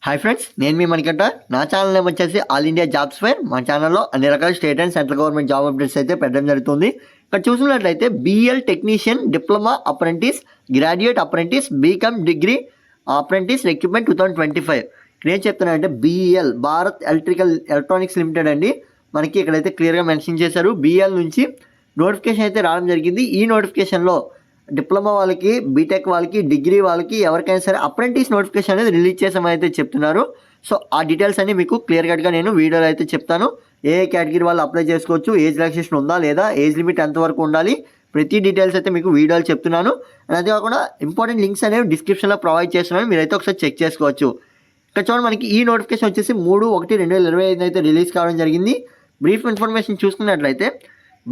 Hi friends, నేను మీ మణికంఠ. నా ఛానల్ నేమ్ వచ్చేసి ఆల్ ఇండియా జాబ్స్ ఫెయిర్. మన ఛానల్లో అన్ని రకాల state and central government job updates అయితే పెట్టడం జరుగుతుంది. ఇక్కడ చూసినట్లయితే BL technician, diploma apprentice, graduate apprentice, BCom degree apprentice recruitment 2025. ఇక్కడ ఏం చెప్తున్నానంటే BEL భారత్ ఎలక్ట్రానిక్స్ లిమిటెడ్ అండి. మనకి ఇక్కడైతే క్లియర్గా మెన్షన్ చేశారు. BL నుంచి నోటిఫికేషన్ అయితే రావడం జరిగింది. ఈ నోటిఫికేషన్లో డిప్లొమా వాళ్ళకి, బీటెక్ వాళ్ళకి, డిగ్రీ వాళ్ళకి ఎవరికైనా సరే అప్రెంటిస్ నోటిఫికేషన్ అనేది రిలీజ్ చేసామని అయితే చెప్తున్నారు. సో ఆ డీటెయిల్స్ అన్ని మీకు క్లియర్ కట్గా నేను వీడియోలో అయితే చెప్తాను. ఏ కేటగిరీ వాళ్ళు అప్లై చేసుకోవచ్చు, ఏజ్ రిలాక్సేషన్ ఉందా లేదా, ఏజ్ లిమిట్ ఎంతవరకు ఉండాలి, ప్రతి డీటెయిల్స్ అయితే మీకు వీడియోలు చెప్తున్నాను. అండ్ అంతేకాకుండా ఇంపార్టెంట్ లింక్స్ అనేవి డిస్క్రిప్షన్లో ప్రొవైడ్ చేస్తున్నాను, మీరైతే ఒకసారి చెక్ చేసుకోవచ్చు. ఇక్కడ చూడండి, మనకి ఈ నోటిఫికేషన్ వచ్చేసి 3/1/2025 అయితే రిలీజ్ కావడం జరిగింది. బ్రీఫ్ ఇన్ఫర్మేషన్ చూసుకున్నట్లయితే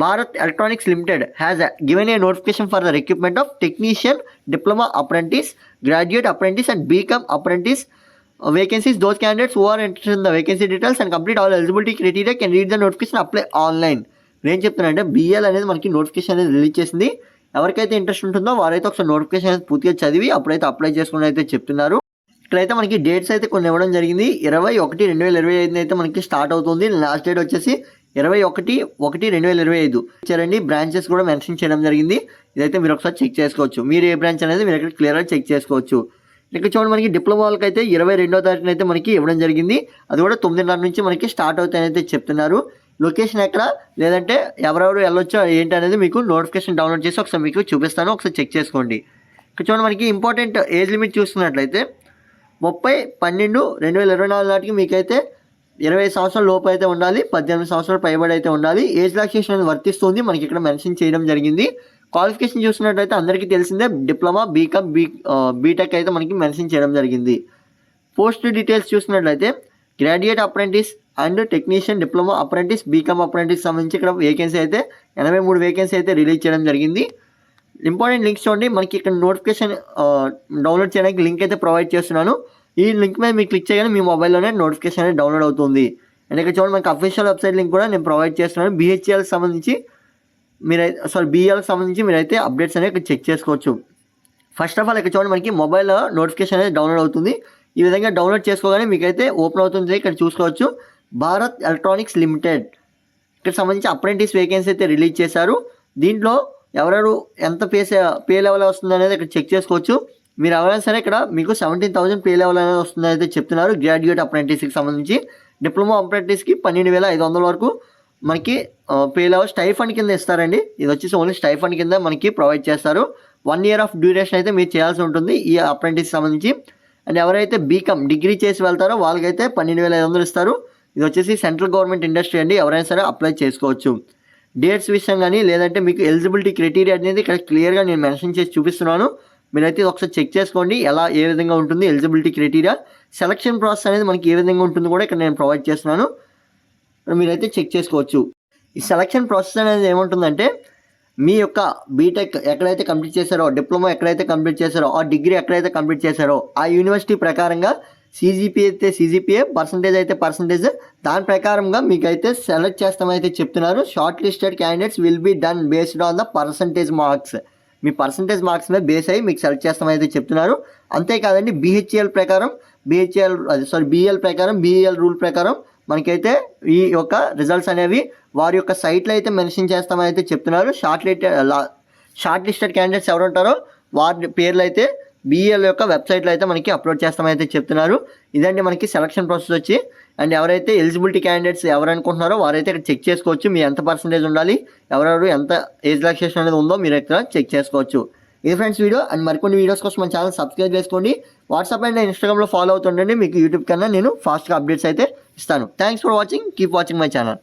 Bharat Electronics Limited has given a notification for the recruitment of technician, diploma apprentice, graduate apprentice and BCom apprentice vacancies. Those candidates who are interested in the vacancy details and complete all eligibility criteria can read the notification, apply online. నేను చెప్తున్నానంటే BL అనేది మనకి notification అనేది release చేసింది. ఎవరికైతే interest ఉంటుందో వారైతే ఒకసారి నోటిఫికేషన్ అనేది పూర్తిగా చదివి అప్పుడైతే అప్లై చేసుకుని అయితే చెప్తున్నారు. ఇక్కడైతే మనకి డేట్స్ అయితే కొన్ని ఇవ్వడం జరిగింది. 21/1/2025 అయితే మనకి స్టార్ట్ అవుతుంది. లాస్ట్ డేట్ వచ్చేసి 21/1/2025 ఇచ్చారండి. బ్రాంచెస్ కూడా మెన్షన్ చేయడం జరిగింది. ఇదైతే మీరు ఒకసారి చెక్ చేసుకోవచ్చు. మీరు ఏ బ్రాంచ్ అనేది మీరు ఇక్కడ క్లియర్గా చెక్ చేసుకోవచ్చు. ఇక్కడ చూడండి, మనకి డిప్లొమా వాళ్ళకి అయితే 22వ తారీఖున అయితే మనకి ఇవ్వడం జరిగింది. అది కూడా 9:30 నుంచి మనకి స్టార్ట్ అవుతాయని అయితే చెప్తున్నారు. లొకేషన్ ఎక్కడ, లేదంటే ఎవరెవరు వెళ్ళొచ్చో ఏంటి అనేది మీకు నోటిఫికేషన్ డౌన్లోడ్ చేసి ఒకసారి మీకు చూపిస్తాను, ఒకసారి చెక్ చేసుకోండి. ఇక్కడ చూడండి, మనకి ఇంపార్టెంట్ ఏజ్ లిమిట్ చూసుకున్నట్లయితే 30/12/2024 నాటికి మీకైతే 20 సంవత్సరాల లోపు అయితే ఉండాలి, 18 సంవత్సరాలు పైబడి అయితే ఉండాలి. ఏజ్ రిలాక్సేషన్ అనేది వర్తిస్తుంది, మనకి ఇక్కడ మెన్షన్ చేయడం జరిగింది. క్వాలిఫికేషన్ చూసుకున్నట్లయితే అందరికీ తెలిసిందే, డిప్లొమా, బీకామ్, బీటెక్ అయితే మనకి మెన్షన్ చేయడం జరిగింది. పోస్ట్ డీటెయిల్స్ చూసుకున్నట్లయితే graduate apprentice and technician, diploma apprentice, BCom apprentice సంబంధించి ఇక్కడ వేకెన్సీ అయితే 83 వేకెన్సీ అయితే రిలీజ్ చేయడం జరిగింది. ఇంపార్టెంట్ లింక్స్ చూడండి, మనకి ఇక్కడ నోటిఫికేషన్ డౌన్లోడ్ చేయడానికి లింక్ అయితే ప్రొవైడ్ చేస్తున్నాను. ఈ లింక్ మీద మీరు క్లిక్ చేయగానే మీ మొబైల్లోనే నోటిఫికేషన్ అనేది డౌన్లోడ్ అవుతుంది. అండ్ ఇక్కడ చూడండి, మనకి అఫీషియల్ వెబ్సైట్ లింక్ కూడా నేను ప్రొవైడ్ చేస్తున్నాను. BLకి సంబంధించి మీరైతే అప్డేట్స్ అనేవి ఇక్కడ చెక్ చేసుకోవచ్చు. ఫస్ట్ ఆఫ్ ఆల్ ఇక్కడ చూడండి, మనకి మొబైల్లో నోటిఫికేషన్ అనేది డౌన్లోడ్ అవుతుంది. ఈ విధంగా డౌన్లోడ్ చేసుకోగానే మీకైతే ఓపెన్ అవుతుంది. ఇక్కడ చూసుకోవచ్చు, భారత్ ఎలక్ట్రానిక్స్ లిమిటెడ్ ఇక్కడ సంబంధించి అప్రెంటిస్ వేకెన్సీ అయితే రిలీజ్ చేశారు. దీంట్లో ఎవరెవరు ఎంత పే లెవెల్ వస్తుంది అనేది ఇక్కడ చెక్ చేసుకోవచ్చు. మీరు ఎవరైనా సరే ఇక్కడ మీకు 17,000 పే లెవెల్ అనేది వస్తుందని అయితే చెప్తున్నారు. గ్రాడ్యుయేట్ అప్రెంటిస్కి సంబంధించి, డిప్లొమా అప్రెంటిస్కి 12,500 వరకు మనకి పే లెవెల్ స్టైఫండ్ కింద ఇస్తారండి. ఇది వచ్చేసి ఓన్లీ స్టైఫండ్ కింద మనకి ప్రొవైడ్ చేస్తారు. 1 year ఆఫ్ డ్యూరేషన్ అయితే మీరు చేయాల్సి ఉంటుంది ఈ అప్రెంటిస్కి సంబంధించి. అండ్ ఎవరైతే బీకామ్ డిగ్రీ చేసి వెళ్తారో వాళ్ళకైతే 12,500 ఇస్తారు. ఇది వచ్చేసి సెంట్రల్ గవర్నమెంట్ ఇండస్ట్రీ అండి, ఎవరైనా సరే అప్లై చేసుకోవచ్చు. డేట్స్ విషయం కానీ లేదంటే మీకు ఎలిజిబిలిటీ క్రైటీరియా అనేది ఇక్కడ క్లియర్గా నేను మెన్షన్ చేసి చూపిస్తున్నాను. మీరైతే ఒకసారి చెక్ చేసుకోండి ఏ విధంగా ఉంటుంది ఎలిజిబిలిటీ క్రైటీరియా. సెలక్షన్ ప్రాసెస్ అనేది మనకి ఏ విధంగా ఉంటుందో కూడా ఇక్కడ నేను ప్రొవైడ్ చేస్తున్నాను, మీరైతే చెక్ చేసుకోవచ్చు. ఈ సెలక్షన్ ప్రాసెస్ అనేది ఏముంటుందంటే, మీ యొక్క బీటెక్ ఎక్కడైతే కంప్లీట్ చేశారో, డిప్లొమా ఎక్కడైతే కంప్లీట్ చేశారో, ఆ డిగ్రీ ఎక్కడైతే కంప్లీట్ చేశారో ఆ యూనివర్సిటీ ప్రకారంగా CGPA అయితే CGPA, పర్సంటేజ్ అయితే పర్సంటేజ్, దాని ప్రకారంగా మీకైతే సెలెక్ట్ చేస్తామైతే చెప్తున్నారు. Short listed candidates will be done based on the percentage marks. మీ పర్సంటేజ్ మార్క్స్ మీద బేస్ అయ్యి మీకు సెలెక్ట్ చేస్తామైతే చెప్తున్నారు. అంతేకాదండి, BL ప్రకారం BEL రూల్ ప్రకారం మనకైతే ఈ యొక్క రిజల్ట్స్ అనేవి వారి యొక్క సైట్లో అయితే మెన్షన్ చేస్తామని అయితే చెప్తున్నారు. షార్ట్ లిస్టెడ్ క్యాండిడేట్స్ ఎవరు ఉంటారో వారి పేర్లు అయితే BEL యొక్క వెబ్సైట్లో అయితే మనకి అప్లోడ్ చేస్తామైతే చెప్తున్నారు. ఇదండి మనకి సెలక్షన్ ప్రాసెస్ వచ్చి. అండ్ ఎవరైతే ఎలిజిబిలిటీ క్యాండిడేట్స్ ఎవరు అనుకుంటున్నారో వారైతే ఇక్కడ చెక్ చేసుకోవచ్చు, మీ ఎంత పర్సంటేజ్ ఉండాలి, ఎవరెవరు ఎంత ఏజ్ రిలాక్సేషన్ అనేది ఉందో మీరు ఇక్కడ చెక్ చేసుకోవచ్చు. ఇది ఫ్రెండ్స్ వీడియో. అండ్ మరికొన్ని వీడియోస్ కోసం మన ఛానల్ సబ్స్క్రైబ్ చేసుకోండి. వాట్సాప్ అండ్ ఇన్స్టాగ్రామ్లో ఫాలో అవుతుండండి, మీకు యూట్యూబ్ కన్నా నేను ఫాస్ట్గా అప్డేట్స్ అయితే ఇస్తాను. Thanks for watching, keep watching my channel.